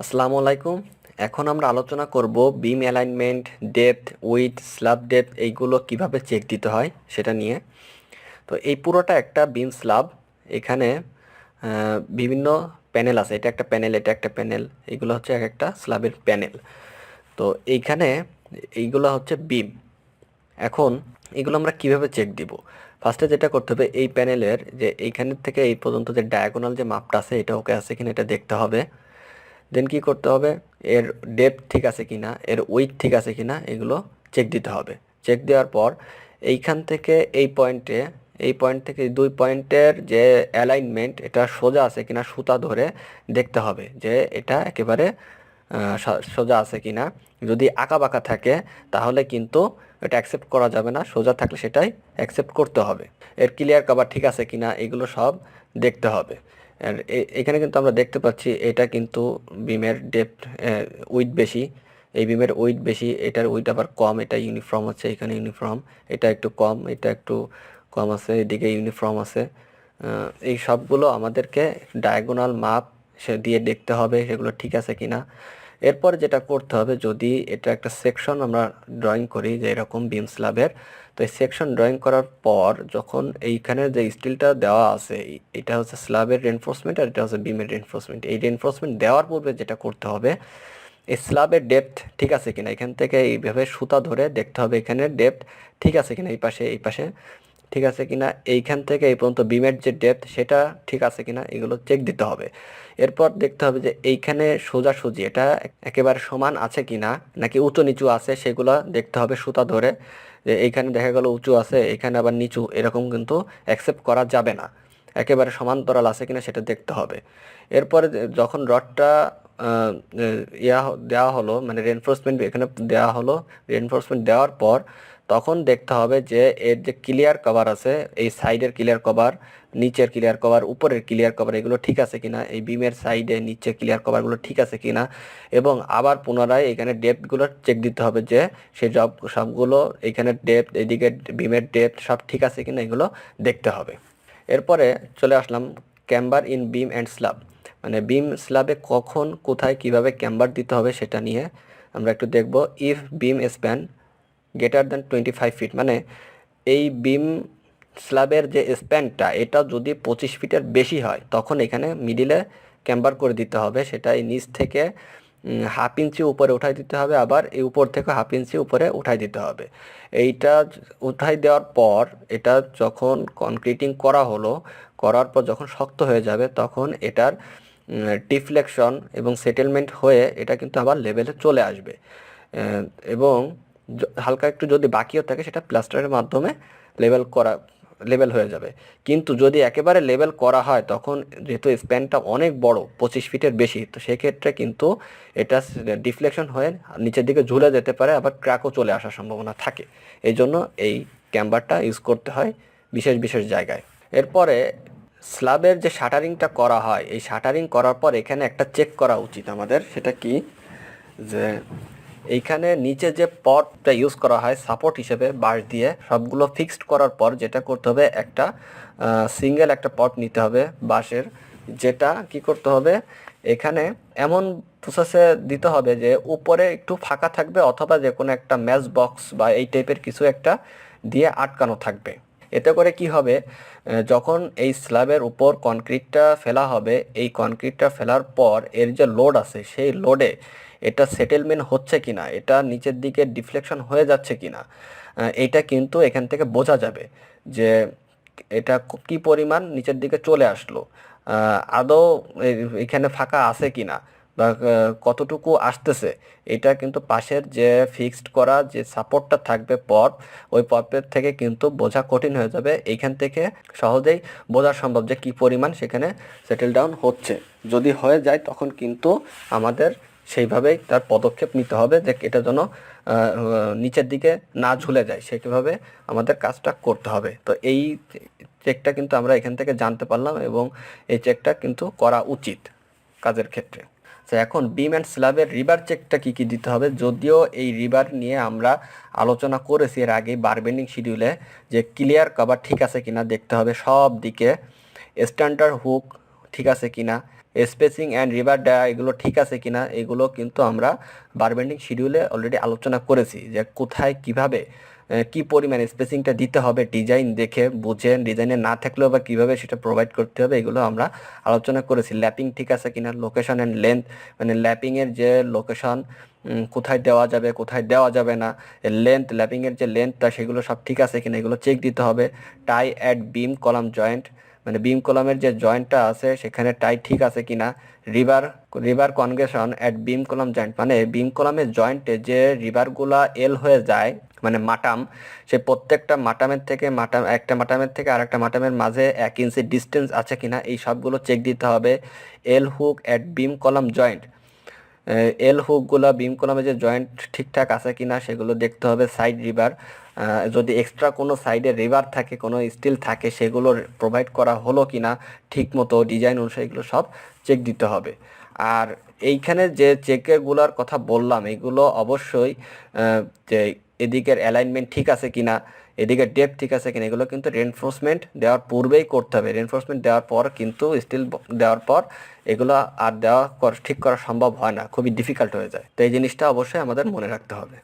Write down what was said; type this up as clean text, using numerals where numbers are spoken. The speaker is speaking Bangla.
আসসালামু আলাইকুম। এখন আমরা আলোচনা করব beam alignment, depth, width, slab depth এইগুলো কিভাবে চেক দিতে হয় সেটা নিয়ে। তো এই পুরোটা একটা বিম স্ল্যাব। এখানে বিভিন্ন প্যানেল আছে, এটা একটা প্যানেল, এটা একটা প্যানেল, এগুলো হচ্ছে এক একটা স্ল্যাবের প্যানেল। তো এইখানে এইগুলো হচ্ছে বিম। এখন এগুলো আমরা কিভাবে চেক দিব? ফার্স্টে যেটা করতে হবে, এই প্যানেলের যে এইখানের থেকে এই পর্যন্ত যে ডায়াগোনাল যে মাপটা আছে এটা ওকে আছে কিনা এটা দেখতে হবে। দেন কি করতে হবে, এর ডেপথ ঠিক আছে কিনা, এর উইডথ ঠিক আছে কিনা, এগুলো চেক দিতে হবে। চেক দেওয়ার পর এইখান থেকে এই পয়েন্ট থেকে এই দুই পয়েন্টের যে অ্যালাইনমেন্ট এটা সোজা আছে কিনা সুতা ধরে দেখতে হবে যে এটা একেবারে সোজা আছে কিনা। যদি আঁকা বাঁকা থাকে তাহলে কিন্তু এটা অ্যাকসেপ্ট করা যাবে না, সোজা থাকলে সেটাই অ্যাকসেপ্ট করতে হবে। এর ক্লিয়ার কভার ঠিক আছে কিনা এগুলো সব দেখতে হবে। আর এখানে কিন্তু আমরা দেখতে পাচ্ছি এটা কিন্তু বিমের ডেপথ উইডথ বেশি, এই বিমের উইডথ বেশি, এটার উইডথ আবার কম, এটা ইউনিফর্ম আছে, এখানে ইউনিফর্ম, এটা একটু কম, এটা একটু কম আছে, এদিকে ইউনিফর্ম আছে। এই সবগুলো আমাদেরকে ডায়াগোনাল মাপ সে দিয়ে দেখতে হবে সেগুলো ঠিক আছে কিনা। এরপর যেটা করতে হবে, যদি এটা একটা সেকশন আমরা ড্রয়িং করি যে এরকম বিম স্ল্যাবের, তো এই সেকশন ড্রয়িং করার পর যখন এইখানে যে স্টিলটা দেওয়া আছে এটা হচ্ছে স্ল্যাবের রেনফোর্সমেন্ট আর এটা হচ্ছে বিমের রেনফোর্সমেন্ট। এই রেনফোর্সমেন্ট দেওয়ার পূর্বে যেটা করতে হবে, এই স্ল্যাবের ডেপথ ঠিক আছে কিনা, এখান থেকে এইভাবে সুতা ধরে দেখতে হবে এখানে ডেপথ ঠিক আছে কিনা, এই পাশে ঠিক আছে কিনা, এইখান থেকে এই পর্যন্ত বিমের যে ডেপথ সেটা ঠিক আছে কিনা, এগুলো চেক দিতে হবে। এরপর দেখতে হবে যে এইখানে সোজাসুজি এটা একেবারে সমান আছে কিনা নাকি উঁচু নিচু আছে, সেগুলো দেখতে হবে সুতা ধরে। যে এইখানে দেখা গেল উঁচু আছে, এখানে আবার নিচু, এরকম কিন্তু অ্যাকসেপ্ট করা যাবে না। একেবারে সমান্তরাল আছে কিনা সেটা দেখতে হবে। এরপরে যখন রডটা দেওয়া হলো, মানে রেনফোর্সমেন্ট এখানে দেওয়া হলো, রেনফোর্সমেন্ট দেওয়ার পর তখন দেখতে হবে যে এর যে ক্লিয়ার কভার আছে, এই সাইডের ক্লিয়ার কভার, নিচের ক্লিয়ার কভার, উপরের ক্লিয়ার কভার, এগুলো ঠিক আছে কিনা, এই বিমের সাইডে নিচে ক্লিয়ার কভারগুলো ঠিক আছে কিনা। এবং আবার পুনরায় এখানে ডেপথগুলো চেক দিতে হবে যে সেই সবগুলো এখানে ডেপথ, এদিকে বিমের ডেপথ সব ঠিক আছে কিনা, এগুলো দেখতে হবে। এরপরে চলে আসলাম camber in beam and slab, মানে বিম স্ল্যাবে কখন কোথায় কিভাবে ক্যাম্বার দিতে হবে সেটা নিয়ে আমরা একটু দেখব। If beam span greater than 25 feet, মানে এই বিম স্ল্যাবের যে স্প্যানটা এটা যদি 25 ফিটের বেশি হয় তখন এখানে মিডিলে ক্যাম্বার করে দিতে হবে। সেটা এই নিচ থেকে হাফ ইঞ্চি উপরে উঠাই দিতে হবে, আবার এই উপর থেকে হাফ ইঞ্চি উপরে উঠাই দিতে হবে। এইটা উঠাই দেওয়ার পর এটা যখন কনক্রিটিং করা হলো, করার পর যখন শক্ত হয়ে যাবে তখন এটার ডিফ্লেকশন এবং সেটেলমেন্ট হয়ে এটা কিন্তু আবার লেভেলে চলে আসবে। এবং হালকা একটু যদি বাকিও থাকে সেটা প্লাস্টারের মাধ্যমে লেভেল করা লেভেল হয়ে যাবে। কিন্তু যদি একেবারে লেভেল করা হয় তখন যেহেতু স্প্যানটা অনেক বড়, 25 ফিটের বেশি, তো সেক্ষেত্রে কিন্তু এটা ডিফ্লেকশন হয়ে নিচের দিকে ঝুলে যেতে পারে, আবার ক্র্যাকও চলে আসার সম্ভাবনা থাকে। এই জন্য এই ক্যাম্বারটা ইউজ করতে হয় বিশেষ বিশেষ জায়গায়। এরপরে স্ল্যাবের যে শাটারিংটা করা হয়, এই শাটারিং করার পর এখানে একটা চেক করা উচিত আমাদের, সেটা কি যে এইখানে নিচে যে পটটা ইউজ করা হয় সাপোর্ট হিসেবে বাঁশ দিয়ে সবগুলো ফিক্সড করার পর যেটা করতে হবে, একটা সিঙ্গেল একটা পট নিতে হবে বাঁশের, যেটা কি করতে হবে এখানে এমন প্রসেসে দিতে হবে যে উপরে একটু ফাঁকা থাকবে অথবা যে কোনো একটা ম্যাচ বক্স বা এই টাইপের কিছু একটা দিয়ে আটকানো থাকবে। এতে করে কি হবে, যখন এই স্ল্যাবের উপর কনক্রিটটা ফেলা হবে, এই কনক্রিটটা ফেলার পর এর যে লোড আছে সেই লোডে এটা সেটেলমেন্ট হচ্ছে কিনা, এটা নিচের দিকে ডিফ্লেকশন হয়ে যাচ্ছে কিনা, এটা কিন্তু এখান থেকে বোঝা যাবে যে এটা কি পরিমাণ নিচের দিকে চলে আসলো, আদৌ এখানে ফাঁকা আছে কিনা বা কতটুকু আসতেছে। এটা কিন্তু পাশের যে ফিক্সড করা যে সাপোর্টটা থাকবে পট, ওই পটের থেকে কিন্তু বোঝা কঠিন হয়ে যাবে। এইখান থেকে সহজেই বোঝা সম্ভব যে কি পরিমাণ সেখানে সেটেল ডাউন হচ্ছে। যদি হয়ে যায় তখন কিন্তু আমাদের সেইভাবেই তার পদক্ষেপ নিতে হবে যে এটা যেন নিচের দিকে না ঝুলে যায়, সেভাবে আমাদের কাজটা করতে হবে। তো এই চেকটা কিন্তু আমরা এখান থেকে জানতে পারলাম এবং এই চেকটা কিন্তু করা উচিত কাজের ক্ষেত্রে। তো এখন বিম অ্যান্ড স্ল্যাবের রিবার চেকটা কী কী দিতে হবে, যদিও এই রিবার নিয়ে আমরা আলোচনা করেছি এর আগে বারবেন্ডিং শিডিউলে, যে ক্লিয়ার কভার ঠিক আছে কিনা দেখতে হবে সব দিকে, স্ট্যান্ডার্ড হুক ঠিক আছে কিনা, স্পেসিং অ্যান্ড রিবার দেওয়া এগুলো ঠিক আছে কিনা এগুলো কিন্তু আমরা বার বেন্ডিং শিডিউলে অলরেডি আলোচনা করেছি যে কোথায় কিভাবে কি পরিমাণে স্পেসিংটা দিতে হবে ডিজাইন দেখে বুঝে, ডিজাইনে না থাকলেও বা কীভাবে সেটা প্রোভাইড করতে হবে এগুলো আমরা আলোচনা করেছি। ল্যাপিং ঠিক আছে কিনা, লোকেশন অ্যান্ড লেন্থ মানে ল্যাপিংয়ের যে লোকেশন কোথায় দেওয়া যাবে কোথায় দেওয়া যাবে না, লেন্থ ল্যাপিংয়ের যে লেন্থটা সেগুলো সব ঠিক আছে কিনা এগুলো চেক দিতে হবে। টাই অ্যাট বিম কলাম জয়েন্ট মানে বিম কলামের যে জয়েন্টটা আছে সেখানে টাই ঠিক আছে কিনা। রিবার রিবার কনগ্রেশন অ্যাট বিম কলাম জয়েন্ট মানে বিম কলামের জয়েন্টে যে রিবারগুলা এল হয়ে যায় মানে মাটাম, সে প্রত্যেকটা মাটামের থেকে একটা মাটামের থেকে আরেকটা মাটামের মাঝে 1 ইঞ্চি ডিস্টেন্স আছে কিনা এই সবগুলো চেক দিতে হবে। L hook at beam column joint, L হুকগুলো বিম কলামে যে জয়েন্ট ঠিকঠাক আছে কিনা সেগুলো দেখতে হবে। সাইড রিবার যদি এক্সট্রা কোনো সাইডে রিবার থাকে কোনো স্টিল থাকে সেগুলো প্রোভাইড করা হলো কিনা ঠিক মতো ডিজাইন অনুসারে এগুলো সব চেক দিতে হবে। আর এইখানে যে চেকেরগুলোর কথা বললাম এগুলো অবশ্যই যে এদিকের অ্যালাইনমেন্ট ঠিক আছে কিনা, এদিকে ডেপথ ঠিক আছে কিনা এগুলো কিন্তু রেনফোর্সমেন্ট দেওয়ার পূর্বেই করতে হবে। রেনফোর্সমেন্ট দেওয়ার পর কিন্তু স্টিল দেওয়ার পর এগুলো আর ঠিক করা সম্ভব হয় না, খুবই ডিফিকাল্ট হয়ে যায়। তো এই জিনিসটা অবশ্যই আমাদের মনে রাখতে হবে।